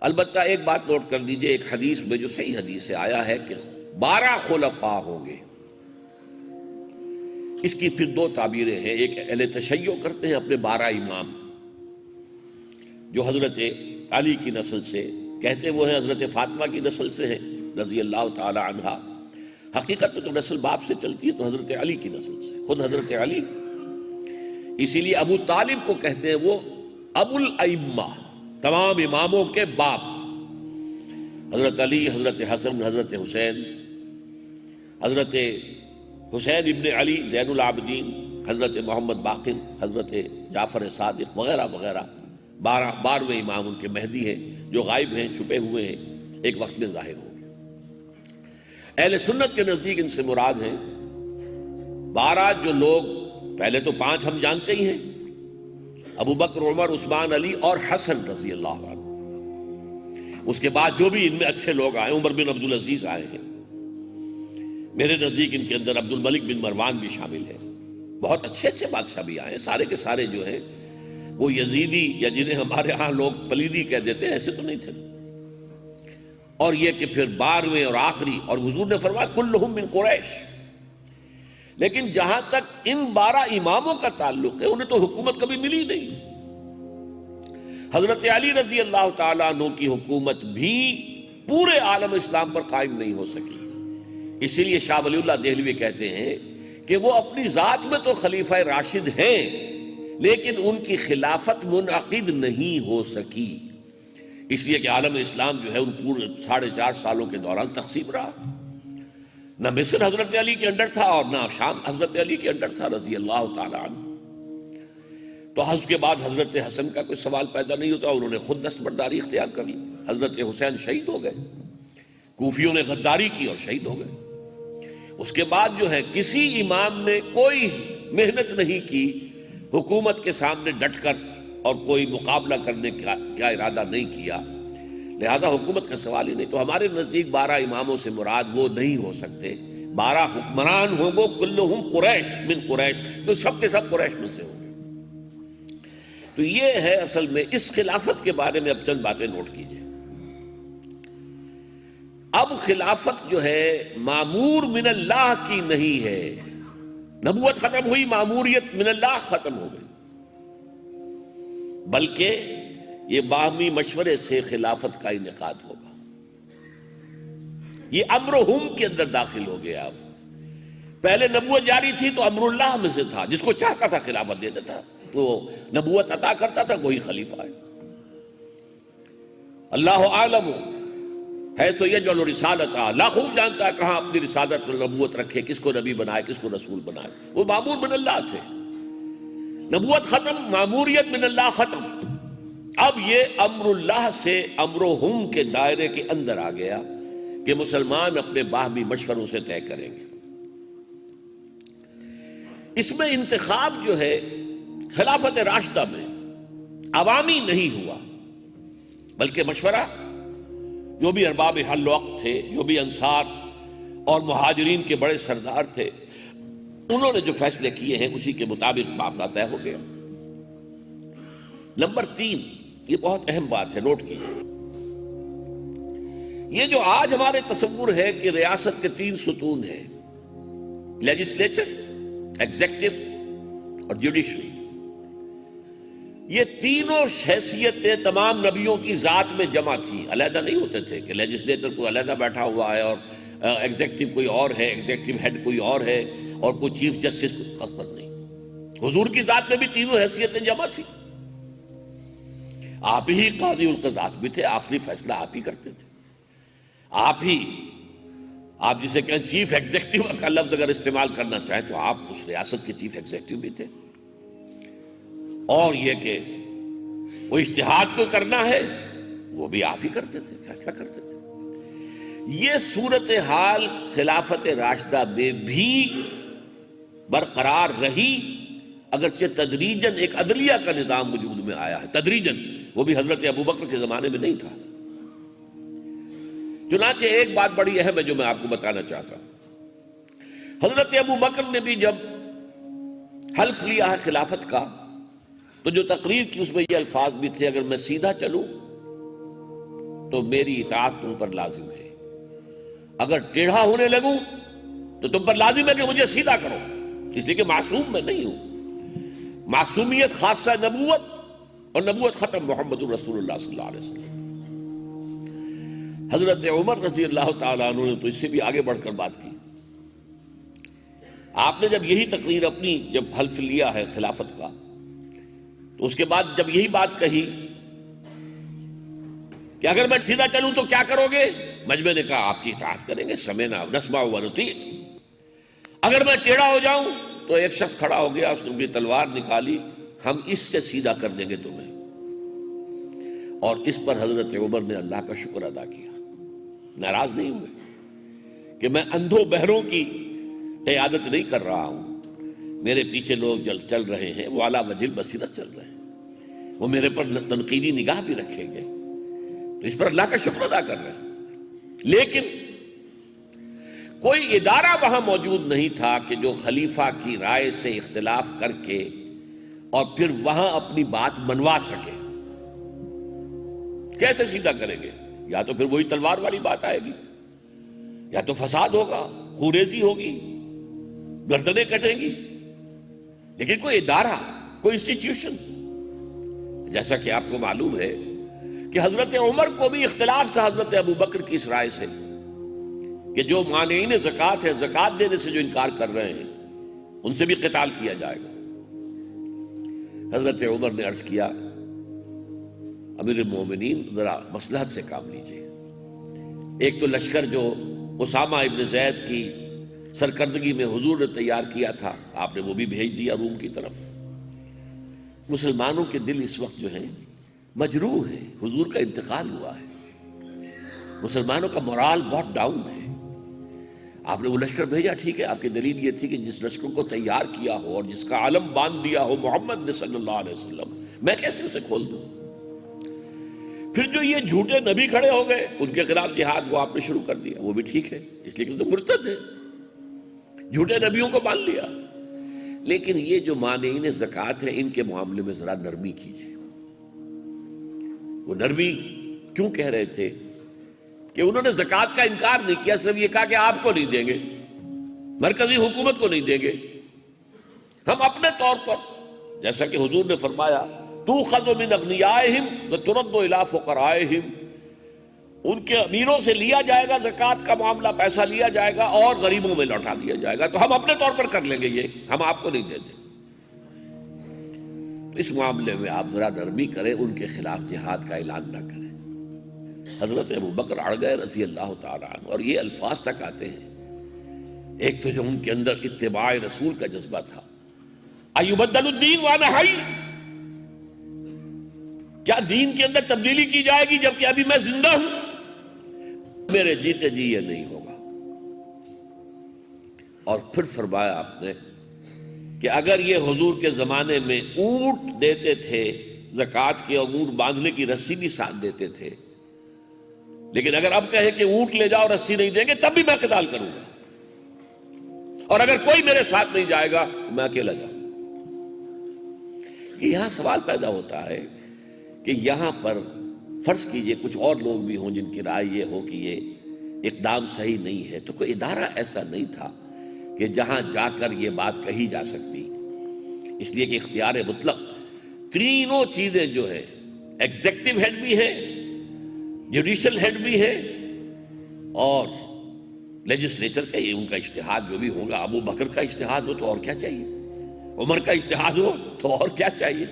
البتہ ایک بات نوٹ کر لیجئے، ایک حدیث میں جو صحیح حدیث سے آیا ہے کہ 12 خلفاء ہوں گے۔ اس کی پھر دو تعبیریں ہیں۔ ایک اہل تشیع کرتے ہیں اپنے 12 امام جو حضرت علی کی نسل سے، کہتے ہیں وہ ہیں حضرت فاطمہ کی نسل سے ہیں رضی اللہ تعالی عنہا۔ حقیقت میں تو نسل باپ سے چلتی ہے، تو حضرت علی کی نسل سے، خود حضرت علی۔ اسی لیے ابو طالب کو کہتے ہیں وہ ابو الائمہ، تمام اماموں کے باپ۔ حضرت علی، حضرت حسن، حضرت حسین، حضرت حسین ابن علی زین العابدین، حضرت محمد باقر، حضرت جعفر صادق وغیرہ وغیرہ، 12ویں امام ان کے مہدی ہیں جو غائب ہیں، چھپے ہوئے ہیں، ایک وقت میں ظاہر ہوں گے۔ اہل سنت کے نزدیک ان سے مراد ہیں 12 جو لوگ، پہلے تو 5 ہم جانتے ہی ہیں، ابو بکر، عمر، عثمان، علی اور حسن رضی اللہ عنہ۔ اس کے بعد جو بھی ان میں اچھے لوگ آئے، عمر بن عبدالعزیز آئے ہیں، میرے نزدیک ان کے اندر عبد الملک بن مروان بھی شامل ہے، بہت اچھے اچھے بادشاہ بھی آئے، سارے کے سارے جو ہیں وہ یزیدی یا جنہیں ہمارے ہاں لوگ پلیدی کہہ دیتے ہیں ایسے تو نہیں تھے۔ اور یہ کہ پھر 12ویں اور آخری، اور حضور نے فرمایا کلہم من قریش۔ لیکن جہاں تک ان 12 اماموں کا تعلق ہے، انہیں تو حکومت کبھی ملی نہیں۔ حضرت علی رضی اللہ تعالیٰ عنہ کی حکومت بھی پورے عالم اسلام پر قائم نہیں ہو سکی۔ اسی لیے شاہ ولی اللہ دہلوی کہتے ہیں کہ وہ اپنی ذات میں تو خلیفہ راشد ہیں، لیکن ان کی خلافت منعقد نہیں ہو سکی، اس لیے کہ عالم اسلام جو ہے ان پورے 4.5 سالوں کے دوران تقسیم رہا۔ نہ مصر حضرت علی کے انڈر تھا اور نہ شام حضرت علی کے انڈر تھا رضی اللہ تعالی عنہ۔ تو اس کے بعد حضرت حسن کا کوئی سوال پیدا نہیں ہوتا، انہوں نے خود دستبرداری اختیار کر لی۔ حضرت حسین شہید ہو گئے، کوفیوں نے غداری کی اور شہید ہو گئے۔ اس کے بعد جو ہے کسی امام نے کوئی محنت نہیں کی حکومت کے سامنے ڈٹ کر، اور کوئی مقابلہ کرنے کا ارادہ نہیں کیا، لہذا حکومت کا سوال ہی نہیں۔ تو ہمارے نزدیک 12 اماموں سے مراد وہ نہیں ہو سکتے، 12 حکمران ہوں گے، کلہم قریش من قریش، تو سب کے سب قریش میں سے ہوں گے۔ تو یہ ہے اصل میں اس خلافت کے بارے میں اب چند باتیں نوٹ کیجئے۔ اب خلافت جو ہے معمور من اللہ کی نہیں ہے، نبوت ختم ہوئی، معموریت من اللہ ختم ہو گئی، بلکہ یہ باہمی مشورے سے خلافت کا انعقاد ہوگا۔ یہ امر ہم کے اندر داخل ہو گیا۔ اب پہلے نبوت جاری تھی تو امر اللہ میں سے تھا، جس کو چاہتا تھا خلافت دے دیتا، وہ نبوت عطا کرتا تھا، وہی خلیفہ ہے۔ اللہ عالم حیث یجعل رسالتہ، اللہ خوب جانتا ہے کہاں اپنی رسالت اور نبوت رکھے، کس کو نبی بنائے، کس کو رسول بنائے۔ وہ معمور من اللہ تھے، نبوت ختم، معموریت من اللہ ختم۔ اب یہ امر اللہ سے امر ہم کے دائرے کے اندر آ گیا کہ مسلمان اپنے باہمی مشوروں سے طے کریں گے۔ اس میں انتخاب جو ہے خلافت راشدہ میں عوامی نہیں ہوا، بلکہ مشورہ جو بھی ارباب حل وقت تھے، جو بھی انصار اور مہاجرین کے بڑے سردار تھے، انہوں نے جو فیصلے کیے ہیں اسی کے مطابق معاملہ طے ہو گیا۔ نمبر 3، یہ بہت اہم بات ہے، نوٹ کیجیے۔ یہ جو آج ہمارے تصور ہے کہ ریاست کے 3 ستون ہیں، لیجسلیچر، ایگزیکٹو اور جوڈیشری، یہ تینوں حیثیتیں تمام نبیوں کی ذات میں جمع تھی، علیحدہ نہیں ہوتے تھے کہ لیجسلیچر کوئی علیحدہ بیٹھا ہوا ہے اور ایگزیکٹو کوئی اور ہے، ایگزیکٹو ہیڈ کوئی اور ہے، اور کوئی چیف جسٹس کو قصبت نہیں۔ حضور کی ذات میں بھی تینوں حیثیتیں جمع تھی، آپ ہی قاضی القضات بھی تھے، آخری فیصلہ آپ ہی کرتے تھے، آپ جسے کہیں چیف ایگزیکٹو کا لفظ اگر استعمال کرنا چاہیں تو آپ اس ریاست کے چیف ایگزیکٹو بھی تھے۔ اور یہ کہ وہ اجتہاد کو کرنا ہے وہ بھی آپ ہی کرتے تھے، فیصلہ کرتے تھے۔ یہ صورتحال خلافت راشدہ میں بھی برقرار رہی، اگرچہ تدریجاً ایک عدلیہ کا نظام وجود میں آیا ہے، تدریجاً، وہ بھی حضرت ابوبکر کے زمانے میں نہیں تھا۔ چنانچہ ایک بات بڑی اہم ہے جو میں آپ کو بتانا چاہتا ہوں۔ حضرت ابوبکر نے بھی جب حلف لیا ہے خلافت کا، تو جو تقریر کی اس میں یہ الفاظ بھی تھے، اگر میں سیدھا چلوں تو میری اطاعت تم پر لازم ہے، اگر ٹیڑھا ہونے لگوں تو تم پر لازم ہے کہ مجھے سیدھا کرو، اس لیے کہ معصوم میں نہیں ہوں۔ معصومیت خاصہ نبوت، اور نبوت ختم محمد رسول اللہ صلی اللہ علیہ وسلم۔ حضرت عمر رضی اللہ تعالیٰ عنہ نے تو اس سے بھی آگے بڑھ کر بات کی۔ آپ نے جب یہی تقریر اپنی جب حلف لیا ہے خلافت کا، تو اس کے بعد جب یہی بات کہی کہ اگر میں سیدھا چلوں تو کیا کرو گے، مجمع نے کہا آپ کی اطاعت کریں گے، سمعنا ونسمع ونطیع۔ اگر میں ٹیڑھا ہو جاؤں تو ایک شخص کھڑا ہو گیا، اس نے اپنی تلوار نکالی، ہم اس سے سیدھا کر دیں گے تمہیں۔ اور اس پر حضرت عمر نے اللہ کا شکر ادا کیا، ناراض نہیں ہوئے کہ میں اندھوں بہروں کی قیادت نہیں کر رہا ہوں، میرے پیچھے لوگ چل رہے ہیں، وہ اعلیٰ وجہ بصیرت چل رہے ہیں، وہ میرے پر تنقیدی نگاہ بھی رکھیں گے، تو اس پر اللہ کا شکر ادا کر رہے ہیں۔ لیکن کوئی ادارہ وہاں موجود نہیں تھا کہ جو خلیفہ کی رائے سے اختلاف کر کے اور پھر وہاں اپنی بات منوا سکے۔ کیسے سیدھا کریں گے؟ یا تو پھر وہی تلوار والی بات آئے گی، یا تو فساد ہوگا، خوریزی ہوگی، گردنیں کٹیں گی۔ لیکن کوئی ادارہ، کوئی انسٹیٹیوشن، جیسا کہ آپ کو معلوم ہے کہ حضرت عمر کو بھی اختلاف تھا حضرت ابو بکر کی اس رائے سے کہ جو مانعین زکوٰۃ ہے، زکوٰۃ دینے سے جو انکار کر رہے ہیں، ان سے بھی قتال کیا جائے گا۔ حضرت عمر نے عرض کیا امیر المومنین ذرا مصلحت سے کام لیجیے، ایک تو لشکر جو اسامہ ابن زید کی سرکردگی میں حضور نے تیار کیا تھا، آپ نے وہ بھی بھیج دیا روم کی طرف۔ مسلمانوں کے دل اس وقت جو ہیں مجروح ہے، حضور کا انتقال ہوا ہے، مسلمانوں کا مورال بہت ڈاؤن ہے۔ آپ نے وہ لشکر بھیجا، ٹھیک ہے، آپ کی دلیل یہ تھی کہ جس لشکر کو تیار کیا ہو اور جس کا علم باندھ دیا ہو محمد نے صلی اللہ علیہ وسلم، میں کیسے اسے کھول دوں؟ پھر جو یہ جھوٹے نبی کھڑے ہو گئے، ان کے خلاف جہاد وہ آپ نے شروع کر دیا، وہ بھی ٹھیک ہے، اس لیے کہ تو مرتد ہے، جھوٹے نبیوں کو مان لیا۔ لیکن یہ جو مانعین زکوٰۃ ہیں، ان کے معاملے میں ذرا نرمی کیجیے۔ وہ نرمی کیوں کہہ رہے تھے کہ انہوں نے زکوٰۃ کا انکار نہیں کیا، صرف یہ کہا کہ آپ کو نہیں دیں گے، مرکزی حکومت کو نہیں دیں گے، ہم اپنے طور پر، جیسا کہ حضور نے فرمایا تُؤْخَذُ مِنْ أَغْنِيَائِهِمْ وَتُرَدُّ إِلَىٰ فُقَرَائِهِمْ، ان کے امیروں سے لیا جائے گا زکوٰۃ کا معاملہ، پیسہ لیا جائے گا اور غریبوں میں لوٹا دیا جائے گا، تو ہم اپنے طور پر کر لیں گے، یہ ہم آپ کو نہیں دیتے۔ تو اس معاملے میں آپ ذرا نرمی کریں، ان کے خلاف جہاد کا اعلان نہ کریں۔ حضرت ابو بکر اڑ گئے رضی اللہ تعالیٰ عنہ، اور یہ الفاظ تک آتے ہیں، ایک تو جو ان کے اندر اتباع رسول کا جذبہ تھا، ایبدل الدین وانا حی، کیا دین کے اندر تبدیلی کی جائے گی جبکہ ابھی میں زندہ ہوں؟ میرے جیتے جی یہ نہیں ہوگا۔ اور پھر فرمایا آپ نے کہ اگر یہ حضور کے زمانے میں اونٹ دیتے تھے زکوٰۃ کے، اور اونٹ باندھنے کی رسی بھی ساتھ دیتے تھے، لیکن اگر اب کہے کہ اونٹ لے جاؤ رسی نہیں دیں گے، تب بھی میں قتال کروں گا، اور اگر کوئی میرے ساتھ نہیں جائے گا میں اکیلا جاؤں۔ کہ یہاں سوال پیدا ہوتا ہے کہ یہاں پر فرض کیجئے کچھ اور لوگ بھی ہوں جن کی رائے یہ ہو کہ یہ اقدام صحیح نہیں ہے، تو کوئی ادارہ ایسا نہیں تھا کہ جہاں جا کر یہ بات کہی جا سکتی، اس لیے کہ اختیار مطلق تینوں چیزیں جو ہے، ایگزیکٹو ہیڈ بھی ہے، جوڈیشل ہیڈ بھی ہے، اور لیجسلیچر کا یہ ان کا اجتہاد جو بھی ہوگا، ابو بکر کا اجتہاد ہو تو اور کیا چاہیے، عمر کا اجتہاد ہو تو اور کیا چاہیے،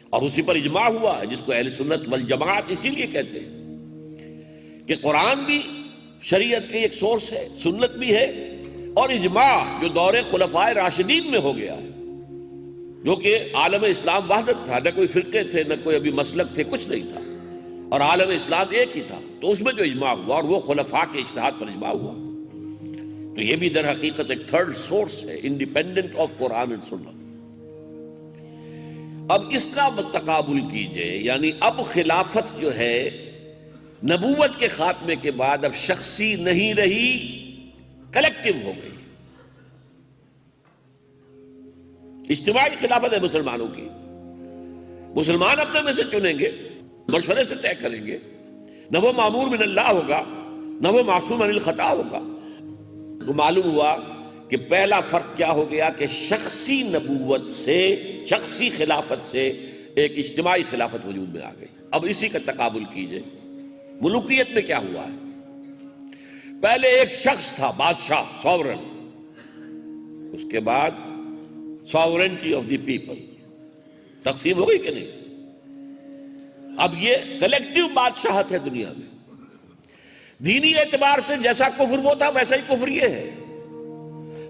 اور اسی پر اجماع ہوا ہے، جس کو اہل سنت والجماعت اسی لیے کہتے ہیں کہ قرآن بھی شریعت کی ایک سورس ہے، سنت بھی ہے، اور اجماع جو دور خلفائے راشدین میں ہو گیا ہے، جو کہ عالم اسلام وحدت تھا، نہ کوئی فرقے تھے، نہ کوئی ابھی مسلک تھے، کچھ نہیں تھا، اور عالم اسلام ایک ہی تھا، تو اس میں جو اجماع ہوا اور وہ خلفاء کے اجتہاد پر اجماع ہوا، تو یہ بھی در حقیقت ایک تھرڈ سورس ہے، انڈیپینڈنٹ آف قرآن اینڈ سنت۔ اب اس کا تقابل کیجئے، یعنی اب خلافت جو ہے نبوت کے خاتمے کے بعد اب شخصی نہیں رہی، کلیکٹیو ہو گئی، اجتماعی خلافت ہے مسلمانوں کی، مسلمان اپنے میں سے چنیں گے، مشورے سے طے کریں گے، نہ وہ معمور من اللہ ہوگا نہ وہ معصوم عن الخطا ہوگا۔ تو معلوم ہوا کہ پہلا فرق کیا ہو گیا کہ شخصی نبوت سے، شخصی خلافت سے ایک اجتماعی خلافت وجود میں آ گئی۔ اب اسی کا تقابل کیجئے ملوکیت میں کیا ہوا ہے۔ پہلے ایک شخص تھا بادشاہ، ساورن، اس کے بعد ساورنٹی آف دی پیپل تقسیم ہو گئی کہ نہیں؟ اب یہ کلیکٹیو بادشاہت ہے دنیا میں۔ دینی اعتبار سے جیسا کفر وہ تھا ویسا ہی کفر یہ ہے،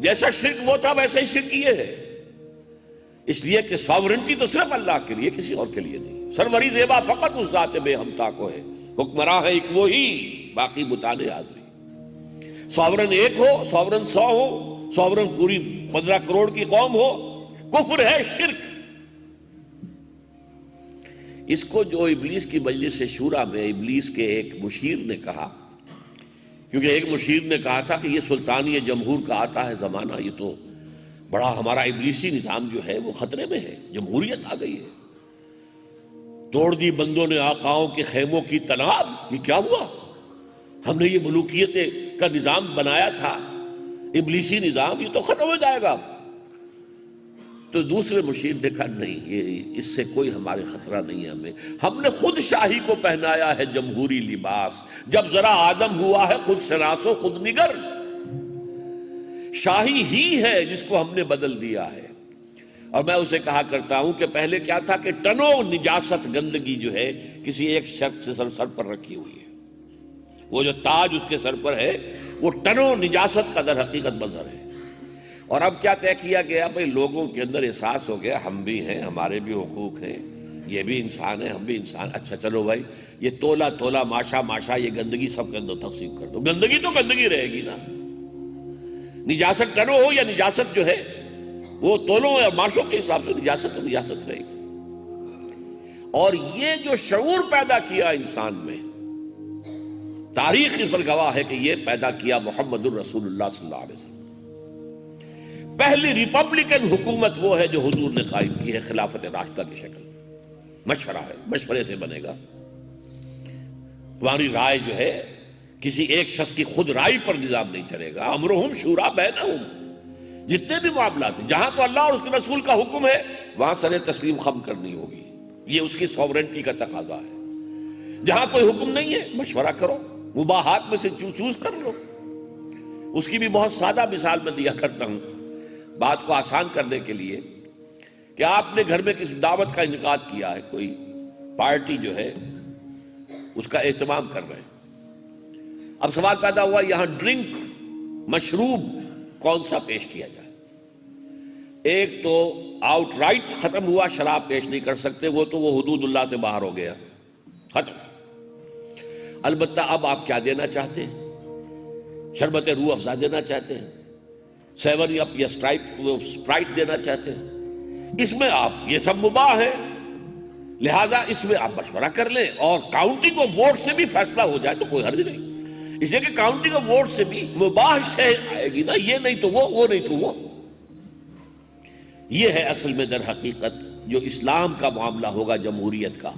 جیسا شرک وہ تھا ویسا ہی شرک یہ ہے، اس لیے کہ ساورنٹی تو صرف اللہ کے لیے، کسی اور کے لیے نہیں۔ سروری زیبا فقط اس ذات بے ہمتا کو ہے، حکمراں ہے ایک وہی، باقی بتانے حاضری۔ ساورن ایک ہو، ساورن 100 ہو، ساورن پوری 15 کروڑ کی قوم ہو، کفر ہے، شرک۔ اس کو جو ابلیس کی مجلس شورا میں ابلیس کے ایک مشیر نے کہا، کیونکہ ایک مشیر نے کہا تھا کہ یہ سلطانی جمہور کا آتا ہے زمانہ، یہ تو بڑا ہمارا ابلیسی نظام جو ہے وہ خطرے میں ہے، جمہوریت آ گئی ہے، توڑ دی بندوں نے آقاؤں کے خیموں کی تناب، یہ کیا ہوا؟ ہم نے یہ ملوکیت کا نظام بنایا تھا، ابلیسی نظام، یہ تو ختم ہو جائے گا۔ تو دوسرے مشیر نے کہا نہیں، یہ اس سے کوئی ہمارے خطرہ نہیں ہے، ہم نے خود شاہی کو پہنایا ہے جمہوری لباس، جب ذرا آدم ہوا ہے خود شناس و خود نگر، شاہی ہی ہے جس کو ہم نے بدل دیا ہے۔ اور میں اسے کہا کرتا ہوں کہ پہلے کیا تھا کہ ٹنوں نجاست، گندگی جو ہے کسی ایک شخص سے سر پر رکھی ہوئی ہے، وہ جو تاج اس کے سر پر ہے وہ ٹنوں نجاست کا در حقیقت مظہر ہے۔ اور اب کیا طے کیا گیا؟ بھئی لوگوں کے اندر احساس ہو گیا ہم بھی ہیں، ہمارے بھی حقوق ہیں، یہ بھی انسان ہے، ہم بھی انسان، اچھا چلو بھائی یہ تولا تولا ماشا ماشا یہ گندگی سب کے اندر تقسیم کر دو، گندگی تو گندگی رہے گی نا، نجاست ٹنوں ہو یا نجاست جو ہے وہ تولوں یا ماشوں کے حساب سے نجاست تو نجاست رہے گی۔ اور یہ جو شعور پیدا کیا انسان میں، تاریخ اس پر گواہ ہے کہ یہ پیدا کیا محمد الرسول اللہ صلی اللہ علیہ وسلم۔ پہلی ریپبلکن حکومت وہ ہے جو حضور نے قائم کی ہے، خلافت راشدہ کی شکل، مشورہ ہے، مشورے سے بنے گا، تمہاری رائے جو ہے کسی ایک شخص کی خود رائے پر نظام نہیں چلے گا، امرہم شورا بینہم، جتنے بھی معاملات ہیں جہاں تو اللہ اور اس کے رسول کا حکم ہے وہاں سر تسلیم خم کرنی ہوگی، یہ اس کی سوورنٹی کا تقاضا ہے۔ جہاں کوئی حکم نہیں ہے مشورہ کرو، مباحات میں سے چوز کر لو۔ اس کی بھی بہت سادہ مثال میں دیا کرتا ہوں بات کو آسان کرنے کے لیے، کہ آپ نے گھر میں کسی دعوت کا انعقاد کیا ہے، کوئی پارٹی جو ہے اس کا اہتمام کر رہے ہیں، اب سوال پیدا ہوا یہاں ڈرنک، مشروب کون سا پیش کیا جائے؟ ایک تو آؤٹ رائٹ ختم ہوا، شراب پیش نہیں کر سکتے، وہ تو وہ حدود اللہ سے باہر ہو گیا، ختم۔ البتہ اب آپ کیا دینا چاہتے ہیں؟ شربت روح افزا دینا چاہتے ہیں، 7 اپ یا اسپرائٹ دینا چاہتے ہیں، اس میں آپ یہ سب مباح ہے، لہذا اس میں آپ مشورہ کر لیں، اور کاؤنٹنگ آف ووٹ سے بھی فیصلہ ہو جائے تو کوئی حرج نہیں، اس لیے کہ کاؤنٹنگ آف ووٹ سے بھی مباح شے آئے گی نا، یہ نہیں تو وہ نہیں تو وہ۔ یہ ہے اصل میں در حقیقت جو اسلام کا معاملہ ہوگا جمہوریت کا۔